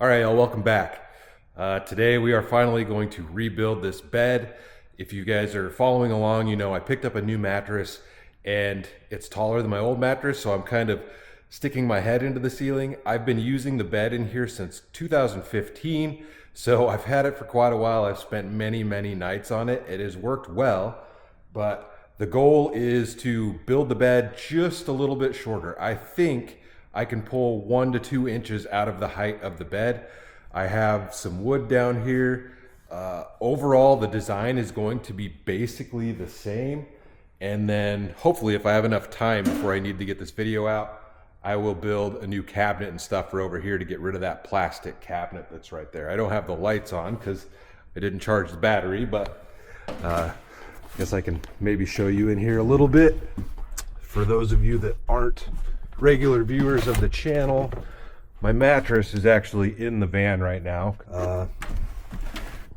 All right, y'all, welcome back. Today we are finally going to rebuild this bed. If you guys are following along, you know I picked up a new mattress and it's taller than my old mattress, so I'm kind of sticking my head into the ceiling. I've been using the bed in here since 2015, so I've had it for quite a while. I've spent many nights on it. It has worked well, but the goal is to build the bed just a little bit shorter. I think I can pull 1 to 2 inches out of the height of the bed. I have some wood down here. Overall, the design is going to be basically the same. And then hopefully if I have enough time before I need to get this video out, I will build a new cabinet and stuff for over here to get rid of that plastic cabinet that's right there. I don't have the lights on because I didn't charge the battery, but I guess I can maybe show you in here a little bit. For those of you that aren't regular viewers of the channel, my mattress is actually in the van right now.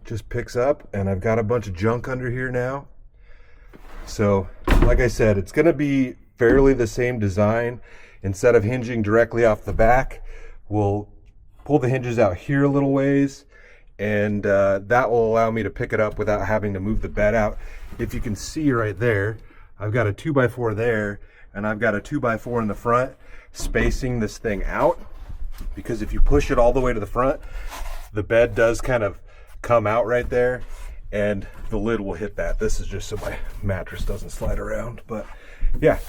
Just picks up, and I've got a bunch of junk under here now. So like I said, it's going to be fairly the same design. Instead of hinging directly off the back, we'll pull the hinges out here a little ways, and that will allow me to pick it up without having to move the bed out. If you can see right there, I've got a 2x4 there, and I've got a 2x4 in the front spacing this thing out, because if you push it all the way to the front, the bed does kind of come out right there and the lid will hit that. This is just so my mattress doesn't slide around, but yeah,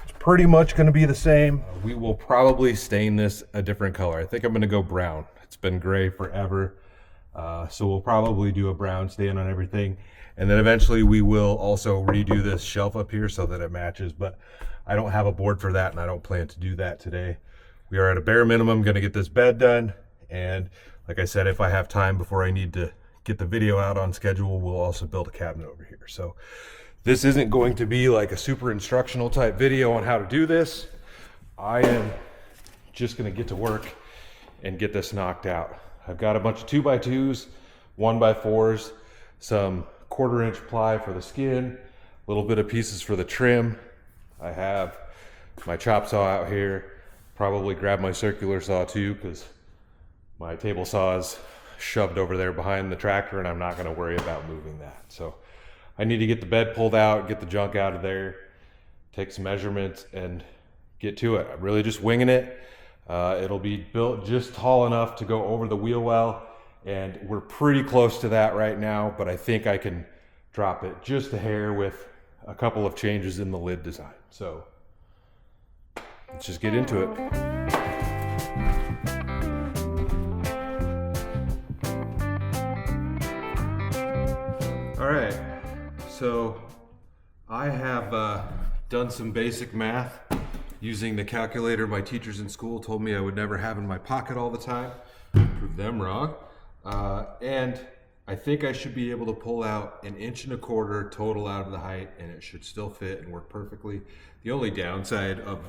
it's pretty much going to be the same. We will probably stain this a different color. I think I'm going to go brown. It's been gray forever, so we'll probably do a brown stain on everything, and then eventually we will also redo this shelf up here so that it matches, but I don't have a board for that, and I don't plan to do that today. We are at a bare minimum going to get this bed done, and like I said, if I have time before I need to get the video out on schedule, we'll also build a cabinet over here. So this isn't going to be like a super instructional type video on how to do this. I am just going to get to work and get this knocked out. I've got a bunch of 2x2s, 1x4s, some 1/4 inch ply for the skin, a little bit of pieces for the trim. I have my chop saw out here. Probably grab my circular saw too, because my table saw is shoved over there behind the tractor and I'm not going to worry about moving that. So I need to get the bed pulled out, get the junk out of there, take some measurements and get to it. I'm really just winging it. It'll be built just tall enough to go over the wheel well, and we're pretty close to that right now, but I think I can drop it just a hair with a couple of changes in the lid design. So let's just get into it. All right, so I have done some basic math using the calculator my teachers in school told me I would never have in my pocket all the time. Prove them wrong. And I think I should be able to pull out 1 1/4 inch total out of the height, and it should still fit and work perfectly. The only downside of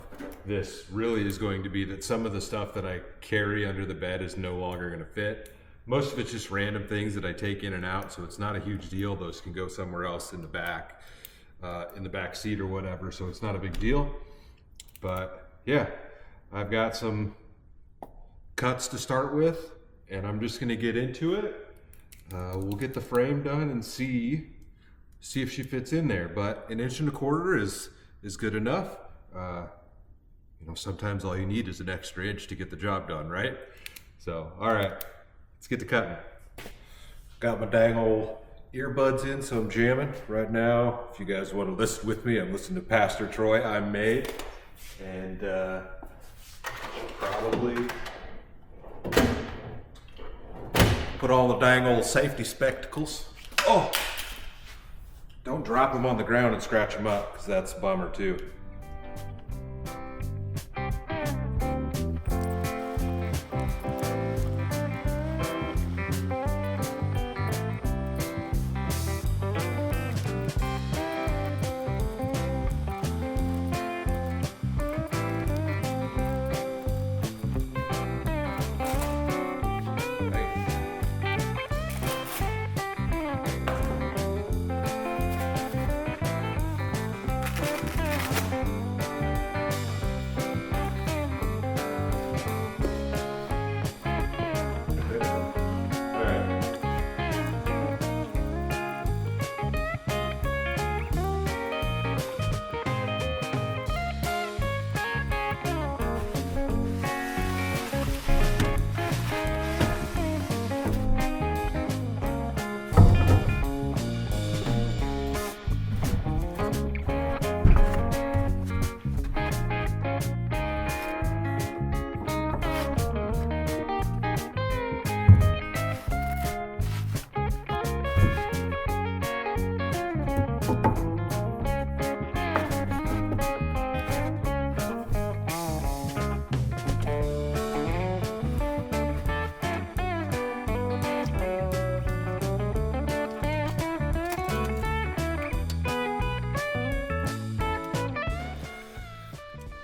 this really is going to be that some of the stuff that I carry under the bed is no longer going to fit. Most of it's just random things that I take in and out, so it's not a huge deal. Those can go somewhere else in the back seat or whatever, so it's not a big deal. But yeah, I've got some cuts to start with, and I'm just going to get into it. We'll get the frame done and see if she fits in there, but 1 1/4 inch is good enough. You know, sometimes all you need is an extra inch to get the job done, right? So, all right, let's get to cutting. Got my dang old earbuds in, so I'm jamming right now. If you guys want to listen with me, I'm listening to Pastor Troy, I'm Made, and probably put on the dang old safety spectacles. Oh, don't drop them on the ground and scratch them up, because that's a bummer too.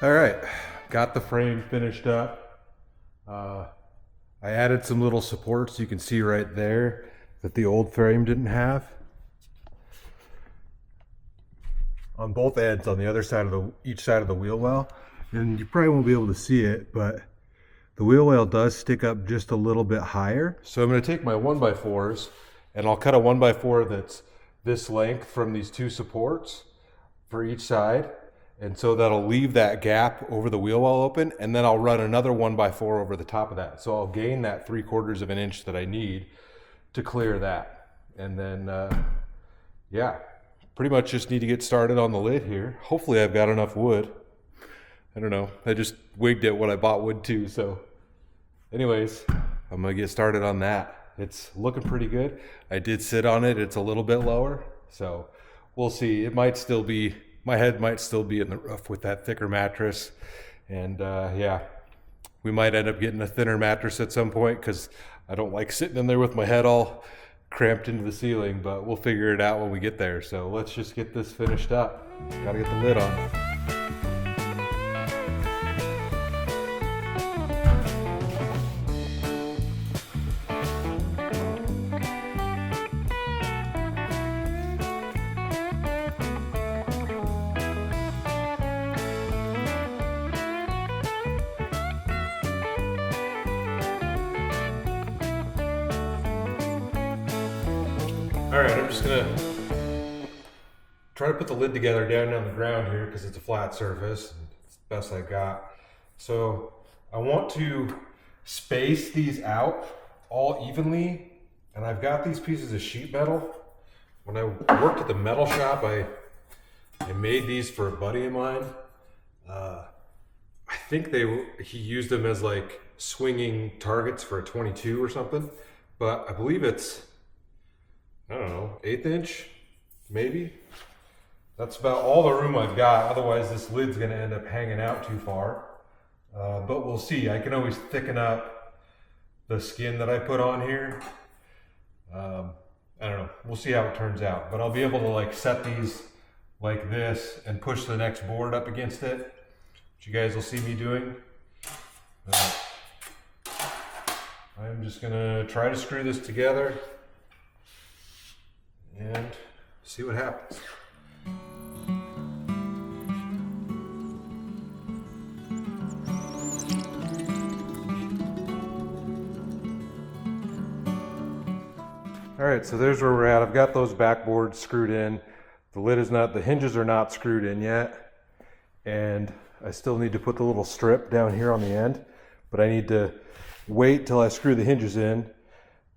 All right, got the frame finished up. I added some little supports you can see right there that the old frame didn't have. On both ends, on the other side of each side of the wheel well. And you probably won't be able to see it, but the wheel well does stick up just a little bit higher. So I'm gonna take my 1x4s and I'll cut a 1x4 that's this length from these two supports for each side. And so that'll leave that gap over the wheel well open, and then I'll run another 1x4 over the top of that. So I'll gain that 3/4 of an inch that I need to clear that. And then, yeah, pretty much just need to get started on the lid here. Hopefully I've got enough wood. I don't know, I just wigged it when I bought wood too. So anyways, I'm gonna get started on that. It's looking pretty good. I did sit on it, it's a little bit lower. So we'll see, it might still be, my head might still be in the rough with that thicker mattress. And yeah, we might end up getting a thinner mattress at some point because I don't like sitting in there with my head all cramped into the ceiling, but we'll figure it out when we get there. So let's just get this finished up. Gotta get the lid on. All right, I'm just gonna try to put the lid together down on the ground here because it's a flat surface. It's the best I got. So I want to space these out all evenly, and I've got these pieces of sheet metal. When I worked at the metal shop, I made these for a buddy of mine. I think he used them as like swinging targets for a 22 or something, but I believe it's, I don't know, 1/8 inch, maybe. That's about all the room I've got. Otherwise this lid's gonna end up hanging out too far. But we'll see. I can always thicken up the skin that I put on here. I don't know, we'll see how it turns out. But I'll be able to like set these like this and push the next board up against it, which you guys will see me doing. I'm just gonna try to screw this together and see what happens. All right, so there's where we're at. I've got those backboards screwed in. The lid is not, the hinges are not screwed in yet. And I still need to put the little strip down here on the end, but I need to wait till I screw the hinges in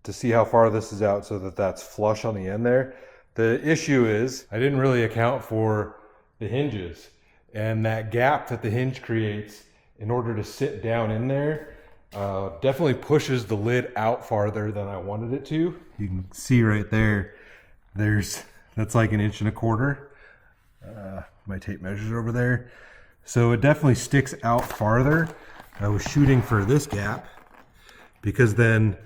to see how far this is out so that that's flush on the end there. The issue is I didn't really account for the hinges, and that gap that the hinge creates in order to sit down in there definitely pushes the lid out farther than I wanted it to. You can see right there, that's like 1.25 inches. My tape measures over there. So it definitely sticks out farther. I was shooting for this gap because then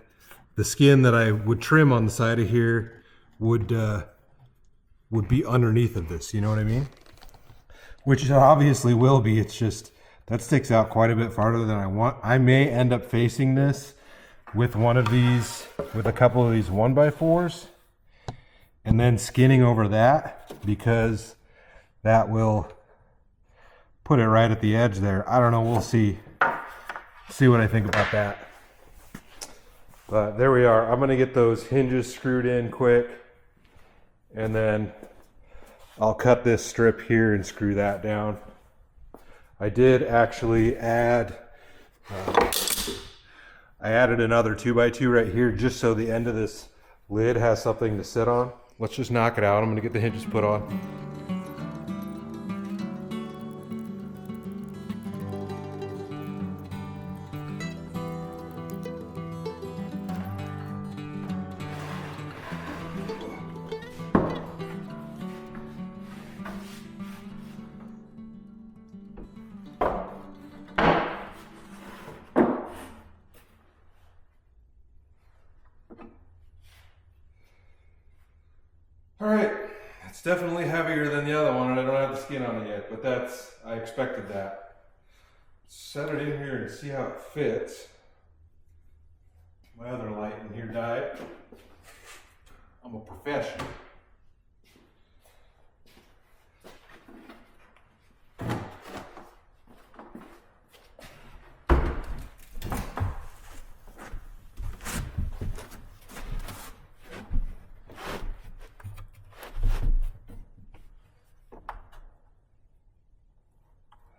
the skin that I would trim on the side of here would be underneath of this, you know what I mean? Which it obviously will be, it's just, that sticks out quite a bit farther than I want. I may end up facing this with one of these, with a couple of these 1x4s, and then skinning over that, because that will put it right at the edge there. I don't know, we'll see what I think about that. But there we are. I'm gonna get those hinges screwed in quick, and then I'll cut this strip here and screw that down. I did actually add, I added another 2x2 right here just so the end of this lid has something to sit on. Let's just knock it out. I'm gonna get the hinges put on. All right, it's definitely heavier than the other one, and I don't have the skin on it yet, but I expected that. set it in here and see how it fits. My other light in here died. I'm a professional.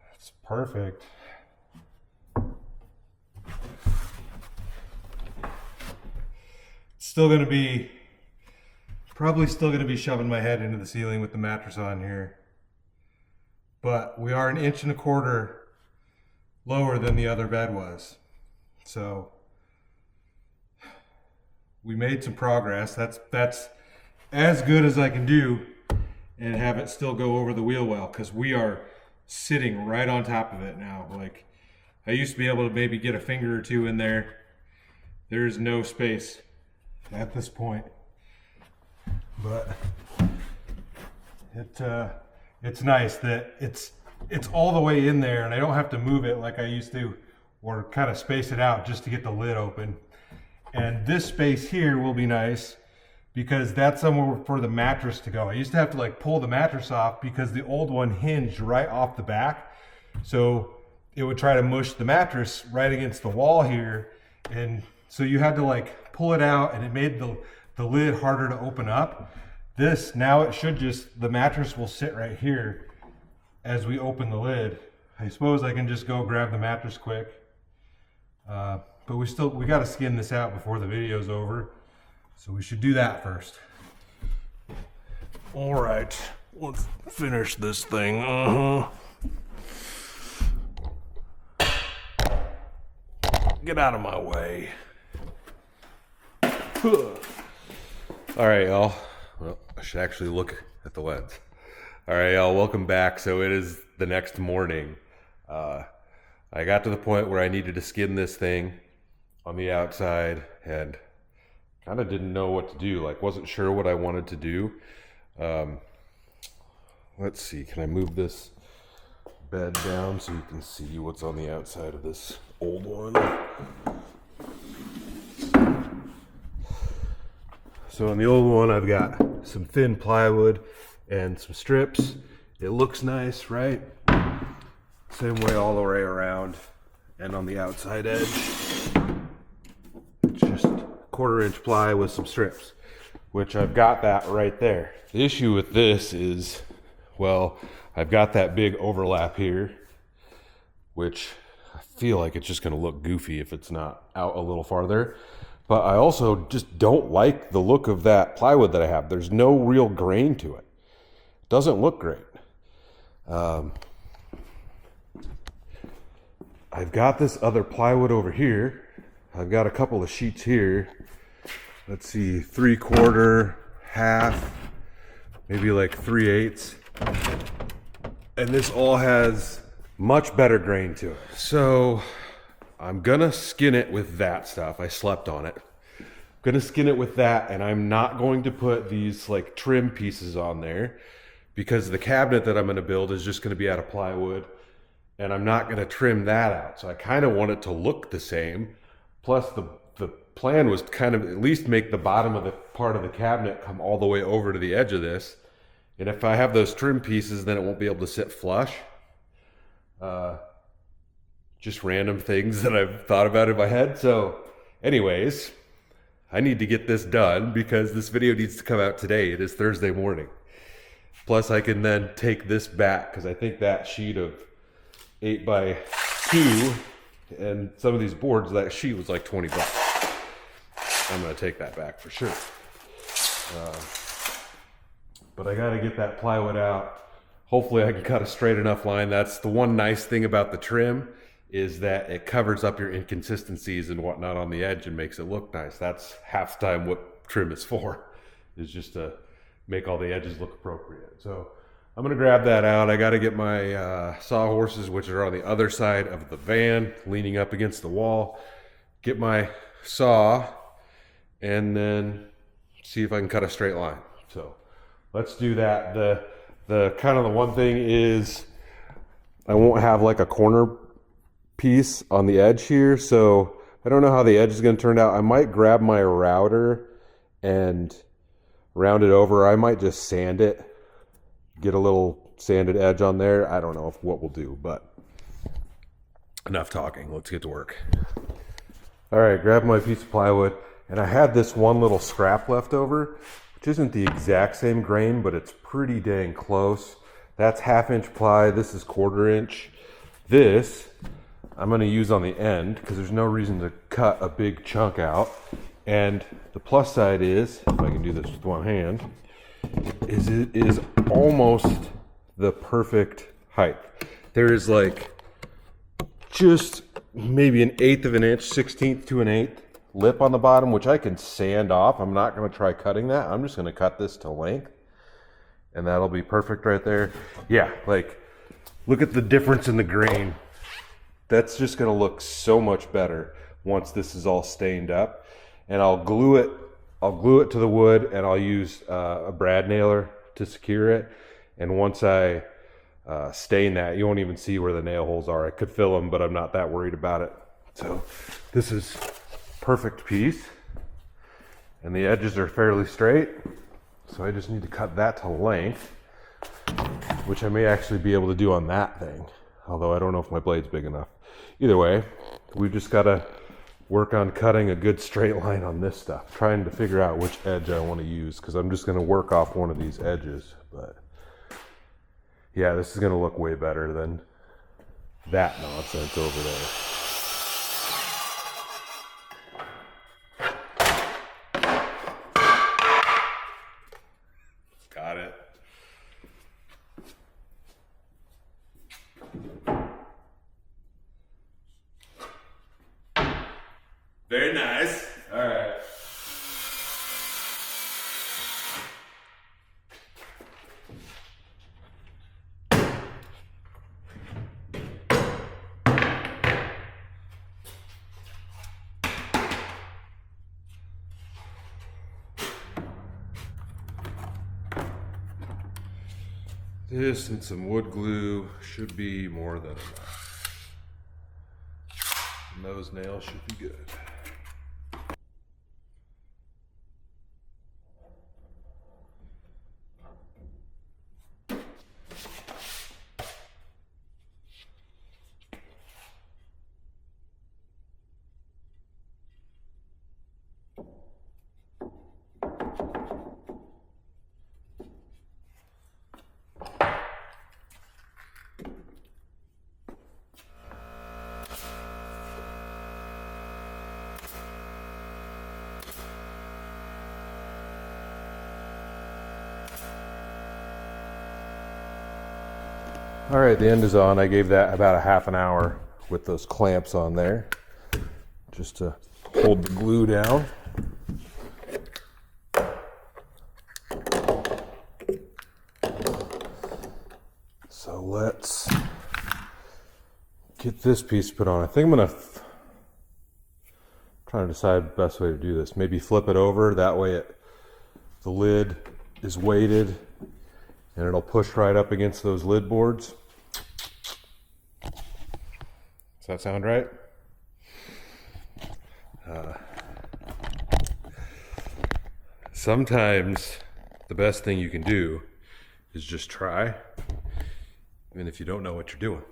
That's perfect. Still gonna be, probably still gonna be shoving my head into the ceiling with the mattress on here. But we are 1.25 inches lower than the other bed was. So we made some progress. That's as good as I can do and have it still go over the wheel well, because we are sitting right on top of it now. Like, I used to be able to maybe get a finger or two in there. There's no space at this point, but it's nice that it's all the way in there and I don't have to move it like I used to, or kind of space it out just to get the lid open. And this space here will be nice because that's somewhere for the mattress to go. I used to have to like pull the mattress off because the old one hinged right off the back, so it would try to mush the mattress right against the wall here, and so you had to like pull it out, and it made the lid harder to open up. This, now it should just, the mattress will sit right here as we open the lid. I suppose I can just go grab the mattress quick. But we got to skin this out before the video's over. So we should do that first. All right, let's finish this thing. Get out of my way. All right, y'all. Well, I should actually look at the lens. All right, y'all, welcome back. So it is the next morning. I got to the point where I needed to skin this thing on the outside and kind of didn't know what to do. Like, wasn't sure what I wanted to do. Let's see, can I move this bed down so you can see what's on the outside of this old one? So on the old one, I've got some thin plywood and some strips. It looks nice, right? Same way all the way around. And on the outside edge, it's just 1/4 inch ply with some strips, which I've got that right there. The issue with this is, well, I've got that big overlap here, which I feel like it's just gonna look goofy if it's not out a little farther. But I also just don't like the look of that plywood that I have. There's no real grain to it. It doesn't look great. I've got this other plywood over here. I've got a couple of sheets here. Let's see, 3/4, half, maybe like 3/8. And this all has much better grain to it. So I'm gonna skin it with that stuff. I slept on it. I'm gonna skin it with that, and I'm not going to put these like trim pieces on there because the cabinet that I'm gonna build is just gonna be out of plywood, and I'm not gonna trim that out. So I kind of want it to look the same. Plus the plan was kind of at least make the bottom of the part of the cabinet come all the way over to the edge of this. And if I have those trim pieces, then it won't be able to sit flush. Just random things that I've thought about in my head. So anyways, I need to get this done because this video needs to come out today. It is Thursday morning. Plus I can then take this back because I think that sheet of 8x2 and some of these boards, that sheet was like $20. I'm gonna take that back for sure. But I gotta get that plywood out. Hopefully I can cut a straight enough line. That's the one nice thing about the trim, is that it covers up your inconsistencies and whatnot on the edge and makes it look nice. That's half the time what trim is for, is just to make all the edges look appropriate. So I'm gonna grab that out. I gotta get my sawhorses, which are on the other side of the van, leaning up against the wall, get my saw, and then see if I can cut a straight line. So let's do that. The kind of the one thing is I won't have like a corner piece on the edge here, so I don't know how the edge is going to turn out. I might grab my router and round it over. I might just sand it, get a little sanded edge on there. I don't know what we'll do, but enough talking. Let's get to work. All right, grab my piece of plywood, and I had this one little scrap left over, which isn't the exact same grain, but it's pretty dang close. That's 1/2 inch ply. This is 1/4 inch. This I'm going to use on the end because there's no reason to cut a big chunk out. And the plus side is, if I can do this with one hand, is it is almost the perfect height. There is like just maybe 1/8 of an inch, 1/16 to 1/8 lip on the bottom, which I can sand off. I'm not going to try cutting that. I'm just going to cut this to length, and that'll be perfect right there. Yeah, like look at the difference in the grain. That's just going to look so much better once this is all stained up. And I'll glue it to the wood, and I'll use a brad nailer to secure it. And once I stain that, you won't even see where the nail holes are. I could fill them, but I'm not that worried about it. So this is perfect piece, and the edges are fairly straight. So I just need to cut that to length, which I may actually be able to do on that thing. Although I don't know if my blade's big enough. Either way, we've just got to work on cutting a good straight line on this stuff, trying to figure out which edge I want to use, because I'm just going to work off one of these edges. But yeah, this is going to look way better than that nonsense over there. Got it. Very nice. All right. This and some wood glue should be more than enough. And those nails should be good. All right, the end is on. I gave that about 1/2 hour with those clamps on there, just to hold the glue down. So let's get this piece put on. I think I'm gonna try to decide the best way to do this. Maybe flip it over, that way the lid is weighted and it'll push right up against those lid boards. Does that sound right? Sometimes the best thing you can do is just try, even if you don't know what you're doing.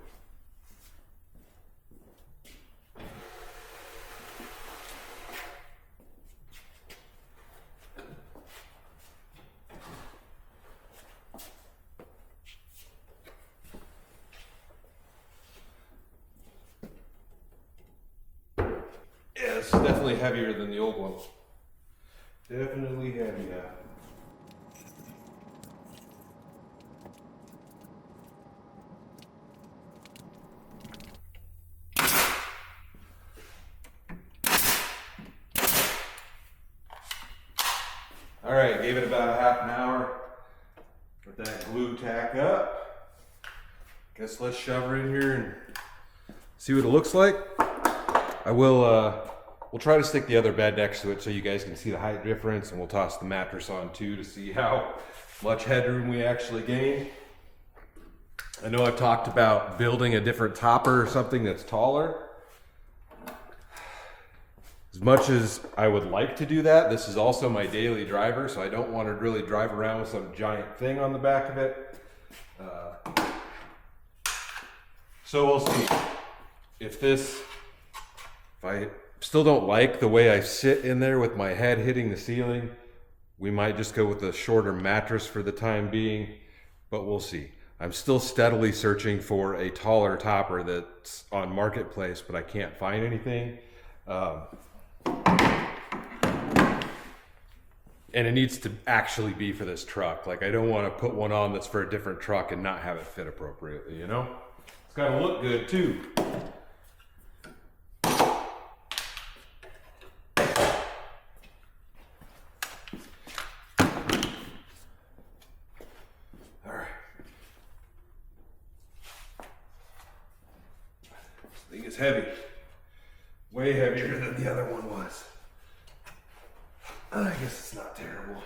Yeah, this is definitely heavier than the old one. Definitely heavier. All right, gave it about 1/2 hour. Let that glue tack up. Guess let's shove her in here and see what it looks like. I will, we'll try to stick the other bed next to it so you guys can see the height difference, and we'll toss the mattress on too to see how much headroom we actually gain. I know I've talked about building a different topper or something that's taller. As much as I would like to do that, this is also my daily driver, so I don't want to really drive around with some giant thing on the back of it. So we'll see. If I still don't like the way I sit in there with my head hitting the ceiling, we might just go with a shorter mattress for the time being, but we'll see. I'm still steadily searching for a taller topper that's on Marketplace, but I can't find anything. And it needs to actually be for this truck. Like, I don't want to put one on that's for a different truck and not have it fit appropriately, you know? It's got to look good too. All right. This thing is heavy. Way heavier than the other one was. I guess it's not terrible.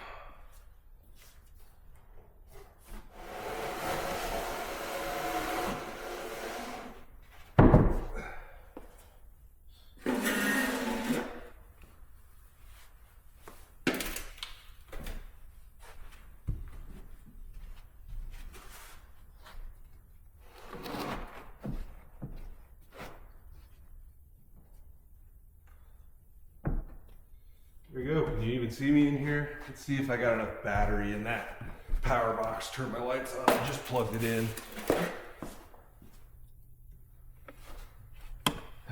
There we go. Can you even see me in here? Let's see if I got enough battery in that power box. Turn my lights on. I just plugged it in.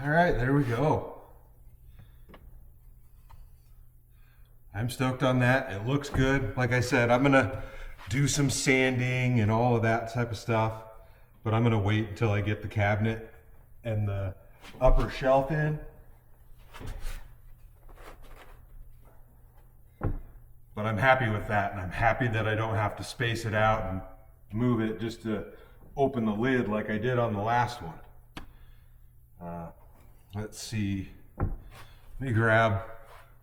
All right, there we go. I'm stoked on that. It looks good. Like I said, I'm gonna do some sanding and all of that type of stuff, but I'm gonna wait until I get the cabinet and the upper shelf in. But I'm happy with that, and I'm happy that I don't have to space it out and move it just to open the lid like I did on the last one. Let's see. Let me grab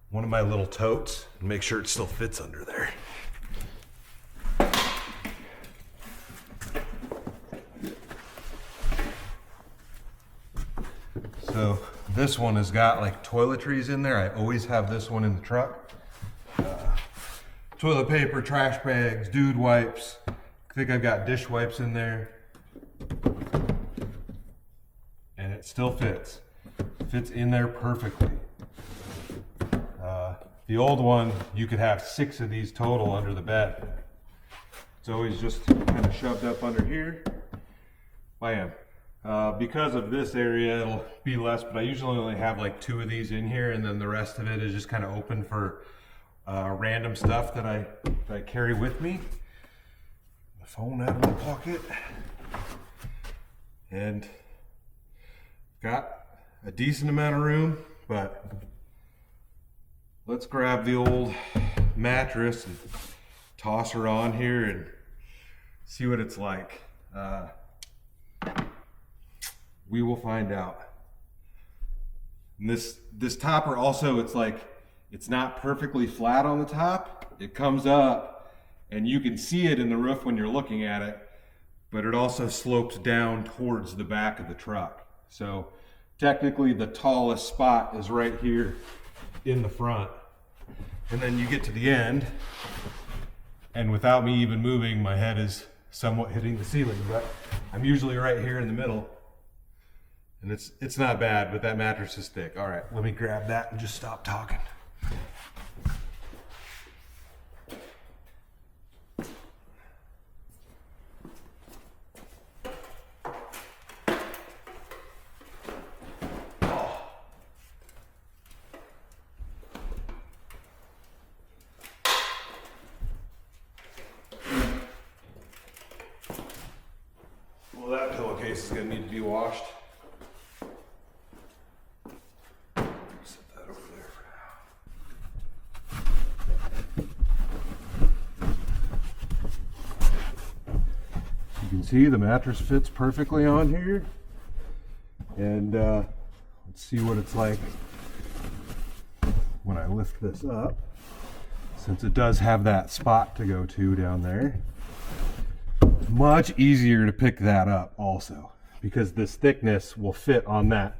one of my little totes and make sure it still fits under there. So this one has got like toiletries in there. I always have this one in the truck. Toilet paper, trash bags, dude wipes. I think I've got dish wipes in there. And it still fits. Fits in there perfectly. The old one, you could have 6 of these total under the bed. It's always just kind of shoved up under here. Bam. Because of this area, it'll be less, but I usually only have like 2 of these in here, and then the rest of it is just kind of open for random stuff that I carry with me. My phone out of my pocket. And got a decent amount of room, but let's grab the old mattress and toss her on here and see what it's like. We will find out. And this topper also, it's not perfectly flat on the top. It comes up and you can see it in the roof when you're looking at it, but it also slopes down towards the back of the truck. So technically the tallest spot is right here in the front. And then you get to the end, and without me even moving, my head is somewhat hitting the ceiling, but I'm usually right here in the middle. And it's not bad, but that mattress is thick. All right, let me grab that and just stop talking. Well, that pillowcase is going to need to be washed. Set that over there for now. You can see the mattress fits perfectly on here. And let's see what it's like when I lift this up, since it does have that spot to go to down there. much easier to pick that up also, because this thickness will fit on that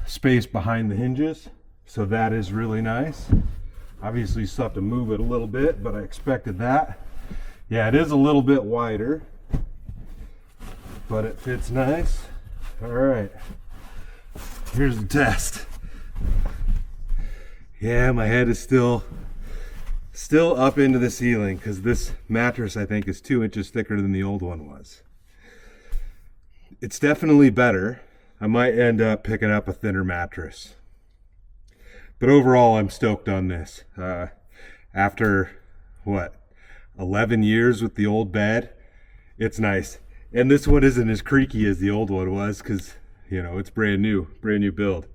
space behind the hinges. So that is really nice. Obviously you still have to move it a little bit, but I expected that. Yeah, it is a little bit wider, but it fits nice. All right, here's the test. Yeah, my head is still up into the ceiling because this mattress I think is 2 inches thicker than the old one was. It's definitely better. I might end up picking up a thinner mattress, but overall I'm stoked on this. After what, 11 years with the old bed, it's nice. And this one isn't as creaky as the old one was because, you know, it's brand new build.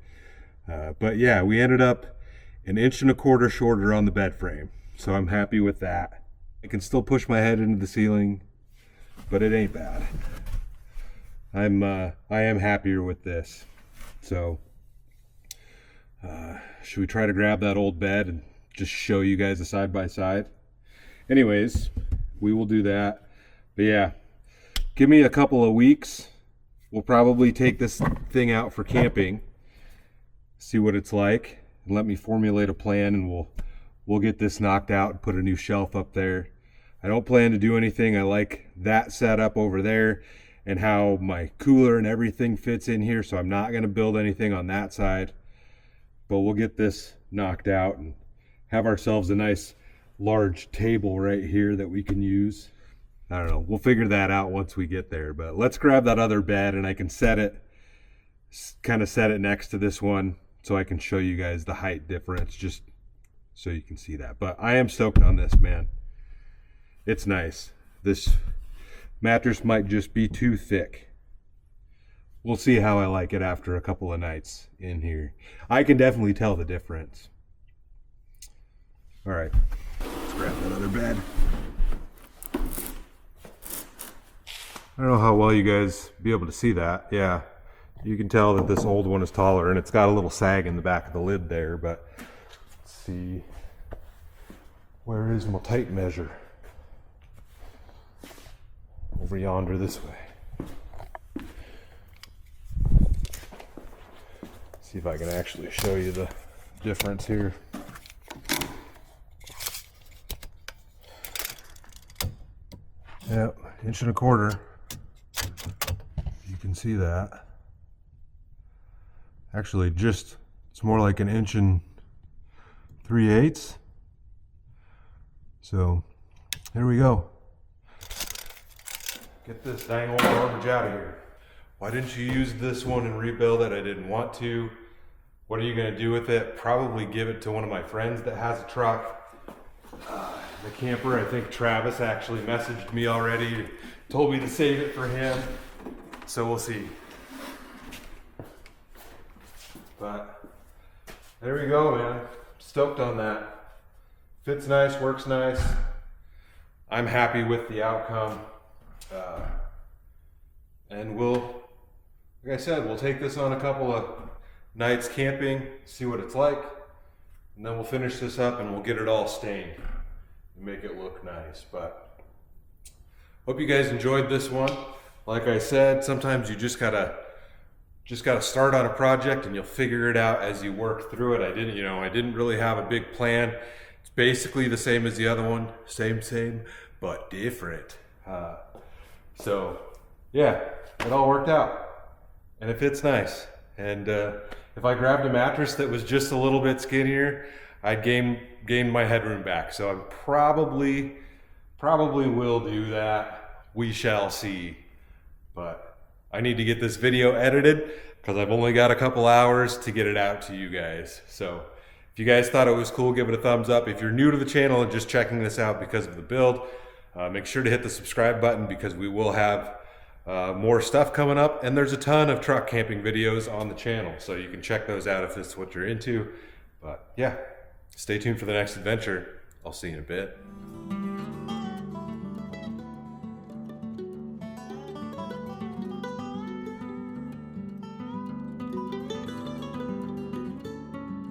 But yeah, we ended up 1.25 inches shorter on the bed frame, so I'm happy with that. I can still push my head into the ceiling, but it ain't bad. I am happier with this. So should we try to grab that old bed and just show you guys a side by side? Anyways, we will do that. But yeah, give me a couple of weeks. We'll probably take this thing out for camping, see what it's like, and let me formulate a plan, and we'll get this knocked out and put a new shelf up there. I don't plan to do anything. I like that setup over there and how my cooler and everything fits in here, so I'm not going to build anything on that side. But we'll get this knocked out and have ourselves a nice large table right here that we can use. I don't know, we'll figure that out once we get there. But let's grab that other bed and I can kind of set it next to this one so I can show you guys the height difference, just so you can see that. But I am stoked on this, man. It's nice. This mattress might just be too thick. We'll see how I like it after a couple of nights in here. I can definitely tell the difference. All right, let's grab that other bed. I don't know how well you guys be able to see that. Yeah, you can tell that this old one is taller, and it's got a little sag in the back of the lid there, but let's see, where is my tape measure? Over yonder this way. See if I can actually show you the difference here. Yep, 1.25 inches. You can see that. Actually, it's more like 1 3/8 inches. So, here we go. Get this dang old garbage out of here. Why didn't you use this one and rebuild it? I didn't want to. What are you gonna do with it? Probably give it to one of my friends that has a truck. The camper, I think Travis actually messaged me already, told me to save it for him. So we'll see. But there we go, man. Stoked on that. Fits nice, works nice. I'm happy with the outcome. And like I said, we'll take this on a couple of nights camping, see what it's like, and then we'll finish this up and we'll get it all stained and make it look nice. But hope you guys enjoyed this one. Like I said, sometimes you just gotta start on a project and you'll figure it out as you work through it. I didn't really have a big plan. It's basically the same as the other one, same, but different. So yeah, it all worked out and it fits nice. And if I grabbed a mattress that was just a little bit skinnier, I'd gain my headroom back. So I probably will do that. We shall see. But I need to get this video edited because I've only got a couple hours to get it out to you guys. So if you guys thought it was cool, give it a thumbs up. If you're new to the channel and just checking this out because of the build, make sure to hit the subscribe button because we will have more stuff coming up, and there's a ton of truck camping videos on the channel, so you can check those out if this is what you're into. But yeah, stay tuned for the next adventure. I'll see you in a bit.